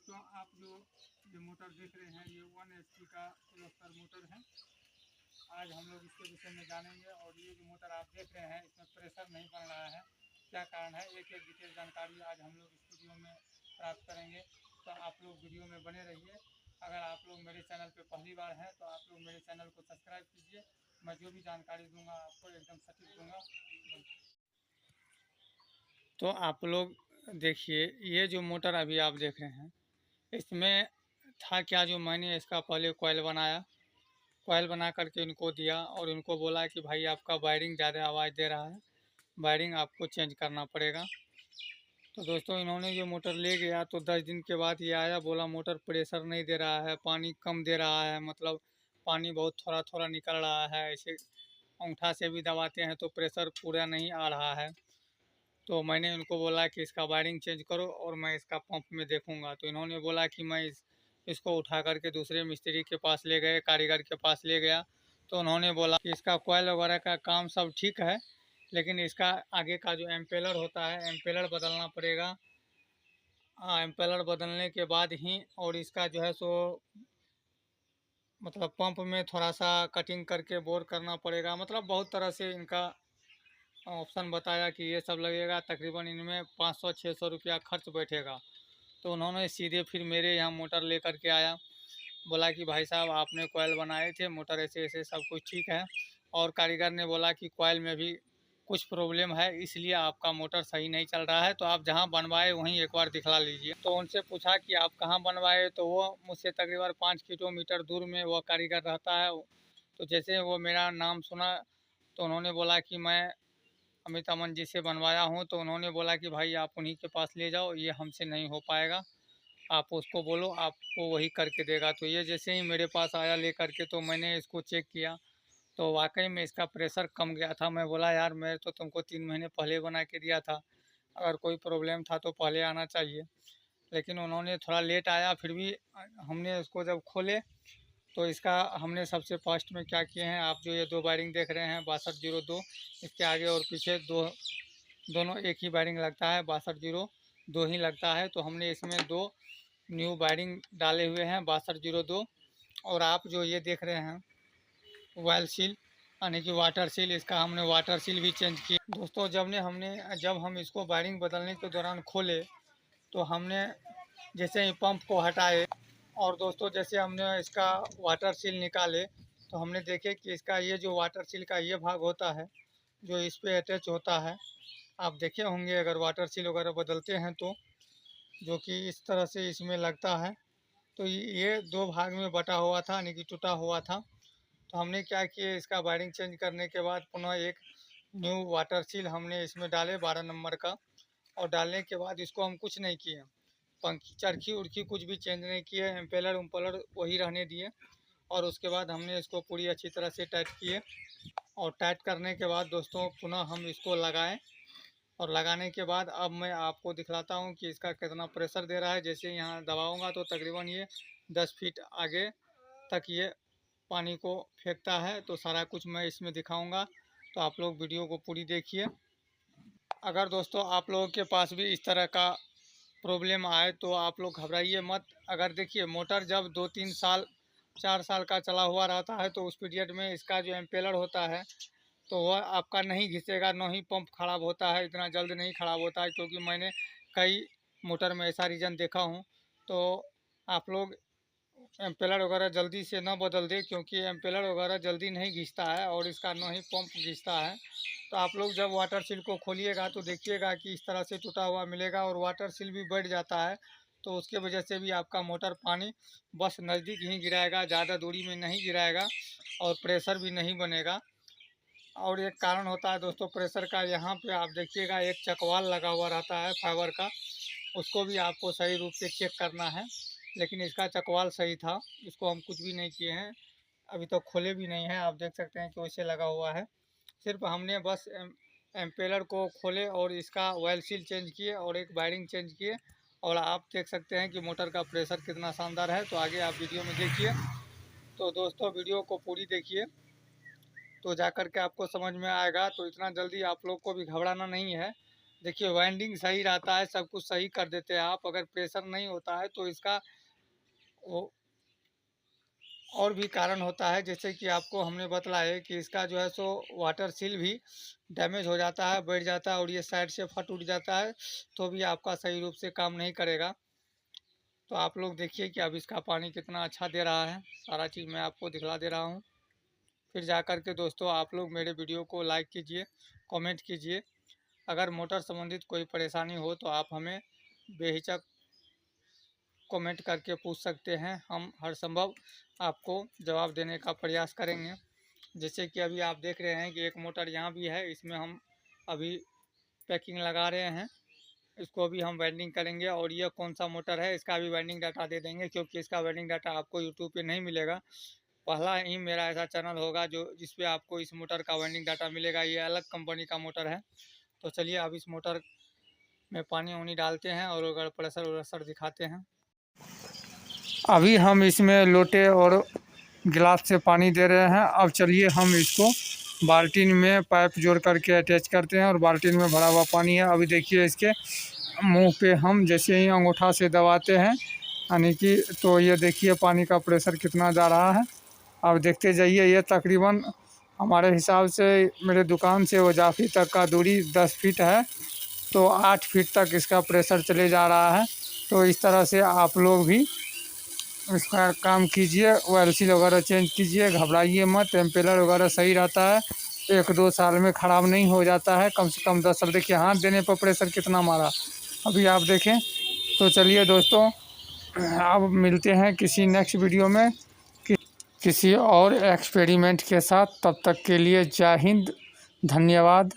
दोस्तों आप जो ये मोटर देख रहे हैं ये 1 HP का क्लस्टर मोटर है। आज हम लोग इसके विषय में जानेंगे और ये जो मोटर आप देख रहे हैं इसमें प्रेशर नहीं बन रहा है, क्या कारण है, एक एक डिटेल जानकारी आज हम लोग इस वीडियो में प्राप्त करेंगे। तो आप लोग वीडियो में बने रहिए। अगर आप लोग मेरे चैनल पे पहली बार हैं तो आप लोग मेरे चैनल को सब्सक्राइब कीजिए। मैं जो भी जानकारी दूंगा आपको एकदम सटीक दूंगा। तो आप लोग देखिए, ये जो मोटर अभी आप देख रहे हैं इसमें था क्या, जो मैंने इसका पहले कॉइल बनाया, कॉइल बना करके इनको दिया और इनको बोला कि भाई आपका वायरिंग ज़्यादा आवाज़ दे रहा है, वायरिंग आपको चेंज करना पड़ेगा। तो दोस्तों इन्होंने ये मोटर ले गया तो 10 दिन के बाद ये आया, बोला मोटर प्रेशर नहीं दे रहा है, पानी कम दे रहा है, मतलब पानी बहुत थोड़ा थोड़ा निकल रहा है, ऐसे अंगूठा से भी दबाते हैं तो प्रेशर पूरा नहीं आ रहा है। तो मैंने उनको बोला कि इसका वायरिंग चेंज करो और मैं इसका पंप में देखूंगा। तो इन्होंने बोला कि मैं इसको उठा करके दूसरे मिस्त्री के पास ले गए, कारीगर के पास ले गया। तो उन्होंने बोला कि इसका कॉइल वगैरह का काम सब ठीक है, लेकिन इसका आगे का जो एम्पेलर होता है एम्पेलर बदलना पड़ेगा। एम्पेलर बदलने के बाद ही और इसका जो है सो मतलब पंप में थोड़ा सा कटिंग करके बोर करना पड़ेगा। मतलब बहुत तरह से इनका ऑप्शन बताया कि ये सब लगेगा, तकरीबन इनमें 500-600 रुपया खर्च बैठेगा। तो उन्होंने सीधे फिर मेरे यहाँ मोटर लेकर के आया, बोला कि भाई साहब आपने कॉइल बनाए थे, मोटर ऐसे ऐसे सब कुछ ठीक है, और कारीगर ने बोला कि कॉइल में भी कुछ प्रॉब्लम है, इसलिए आपका मोटर सही नहीं चल रहा है, तो आप जहां बनवाए वहीं एक बार दिखला लीजिए। तो उनसे पूछा कि आप कहां बनवाए, तो वो मुझसे तकरीबन 5 किलोमीटर दूर में वो कारीगर रहता है। तो जैसे वो मेरा नाम सुना तो उन्होंने बोला कि मैं अमित अमन जी से बनवाया हूँ। तो उन्होंने बोला कि भाई आप उन्हीं के पास ले जाओ, ये हमसे नहीं हो पाएगा, आप उसको बोलो, आपको वही करके देगा। तो ये जैसे ही मेरे पास आया ले करके, तो मैंने इसको चेक किया तो वाकई में इसका प्रेशर कम गया था। मैं बोला यार मैं तो तुमको 3 महीने पहले बना के दिया था, अगर कोई प्रॉब्लम था तो पहले आना चाहिए। लेकिन उन्होंने थोड़ा लेट आया, फिर भी हमने उसको जब खोले तो इसका हमने सबसे फर्स्ट में क्या किए हैं, आप जो ये 2 वायरिंग देख रहे हैं 6202, इसके आगे और पीछे दोनों एक ही वायरिंग लगता है, 6202 ही लगता है। तो हमने इसमें 2 न्यू वायरिंग डाले हुए हैं 6202। और आप जो ये देख रहे हैं ऑयल सील यानी कि वाटर सील, इसका हमने वाटर सील भी चेंज किया। दोस्तों जब हम इसको वायरिंग बदलने के दौरान खोले तो हमने जैसे ही पंप को हटाए और दोस्तों जैसे हमने इसका वाटर सील निकाले तो हमने देखे कि इसका ये जो वाटर सील का ये भाग होता है जो इस पे अटैच होता है, आप देखे होंगे अगर वाटर सील वगैरह बदलते हैं तो, जो कि इस तरह से इसमें लगता है। तो ये 2 भाग में बटा हुआ था यानी कि टूटा हुआ था। तो हमने क्या किया, इसका वायरिंग चेंज करने के बाद पुनः एक न्यू वाटर सील हमने इसमें डाले 12 नंबर का, और डालने के बाद इसको हम कुछ नहीं किए, पंखी चरखी उर्खी कुछ भी चेंज नहीं किए, एम्पेलर उम्पेलर वही रहने दिए। और उसके बाद हमने इसको पूरी अच्छी तरह से टाइट किए, और टाइट करने के बाद दोस्तों पुनः हम इसको लगाएं, और लगाने के बाद अब मैं आपको दिखलाता हूं कि इसका कितना प्रेशर दे रहा है। जैसे यहाँ दबाऊंगा तो तकरीबन ये 10 फीट आगे तक ये पानी को फेंकता है। तो सारा कुछ मैं इसमें दिखाऊंगा, तो आप लोग वीडियो को पूरी देखिए। अगर दोस्तों आप लोगों के पास भी इस तरह का प्रॉब्लम आए तो आप लोग घबराइए मत। अगर देखिए मोटर जब 2-3 साल 4 साल का चला हुआ रहता है तो उस पीरियड में इसका जो एम्पेलर होता है तो वह आपका नहीं घिसेगा, न ही पंप ख़राब होता है, इतना जल्द नहीं ख़राब होता है, क्योंकि मैंने कई मोटर में ऐसा रीज़न देखा हूँ। तो आप लोग एम्पेलर वगैरह जल्दी से ना बदल दे, क्योंकि एम्पेलर वगैरह जल्दी नहीं घिसता है और इसका न ही पंप घिसता है। तो आप लोग जब वाटर सील को खोलिएगा तो देखिएगा कि इस तरह से टूटा हुआ मिलेगा, और वाटर सील भी बढ़ जाता है तो उसके वजह से भी आपका मोटर पानी बस नज़दीक ही गिराएगा, ज़्यादा दूरी में नहीं गिराएगा, और प्रेशर भी नहीं बनेगा। और एक कारण होता है दोस्तों प्रेशर का, यहाँ पे आप देखिएगा एक चकवाल लगा हुआ रहता है फाइबर का, उसको भी आपको सही रूप से चेक करना है। लेकिन इसका चकवाल सही था, इसको हम कुछ भी नहीं किए हैं, अभी तो खोले भी नहीं हैं, आप देख सकते हैं कि वैसे लगा हुआ है। सिर्फ हमने बस एम्पेलर को खोले और इसका ऑयल सील चेंज किए और एक वायरिंग चेंज किए, और आप देख सकते हैं कि मोटर का प्रेशर कितना शानदार है। तो आगे आप वीडियो में देखिए। तो दोस्तों वीडियो को पूरी देखिए तो जा कर के आपको समझ में आएगा। तो इतना जल्दी आप लोग को भी घबराना नहीं है, देखिए वाइंडिंग सही रहता है, सब कुछ सही कर देते हैं आप। अगर प्रेशर नहीं होता है तो इसका वो और भी कारण होता है, जैसे कि आपको हमने बतलाया कि इसका जो है सो वाटर सील भी डैमेज हो जाता है, बैठ जाता है और ये साइड से फट उठ जाता है, तो भी आपका सही रूप से काम नहीं करेगा। तो आप लोग देखिए कि अब इसका पानी कितना अच्छा दे रहा है, सारा चीज़ मैं आपको दिखला दे रहा हूँ। फिर जा कर के दोस्तों आप लोग मेरे वीडियो को लाइक कीजिए, कमेंट कीजिए। अगर मोटर संबंधित कोई परेशानी हो तो आप हमें बेहिचक कमेंट करके पूछ सकते हैं, हम हर संभव आपको जवाब देने का प्रयास करेंगे। जैसे कि अभी आप देख रहे हैं कि एक मोटर यहाँ भी है, इसमें हम अभी पैकिंग लगा रहे हैं, इसको अभी हम वाइंडिंग करेंगे। और ये कौन सा मोटर है इसका भी वाइंडिंग डाटा दे देंगे, क्योंकि इसका वाइंडिंग डाटा आपको यूट्यूब पे नहीं मिलेगा। पहला ही मेरा ऐसा चैनल होगा जो जिस पे आपको इस मोटर का वाइंडिंग डाटा मिलेगा। ये अलग कंपनी का मोटर है। तो चलिए अब इस मोटर में पानी वानी डालते हैं और अगर प्रेशर व्रेशर दिखाते हैं। अभी हम इसमें लोटे और गिलास से पानी दे रहे हैं। अब चलिए हम इसको बाल्टीन में पाइप जोड़ करके अटैच करते हैं और बाल्टीन में भरा हुआ पानी है। अभी देखिए इसके मुंह पे हम जैसे ही अंगूठा से दबाते हैं यानी कि, तो ये देखिए पानी का प्रेशर कितना जा रहा है। अब देखते जाइए। ये तकरीबन हमारे हिसाब से मेरे दुकान से वो जाफी तक का दूरी 10 फीट है, तो 8 फीट तक इसका प्रेशर चले जा रहा है। तो इस तरह से आप लोग भी इसका काम कीजिए, ऑयल सील वगैरह चेंज कीजिए, घबराइए मत। एम्पेलर वगैरह सही रहता है, 1-2 साल में ख़राब नहीं हो जाता है, कम से कम 10 साल। देखिए हाथ देने पर प्रेशर कितना मारा, अभी आप देखें। तो चलिए दोस्तों, अब मिलते हैं किसी नेक्स्ट वीडियो में किसी और एक्सपेरिमेंट के साथ। तब तक के लिए जय हिंद, धन्यवाद।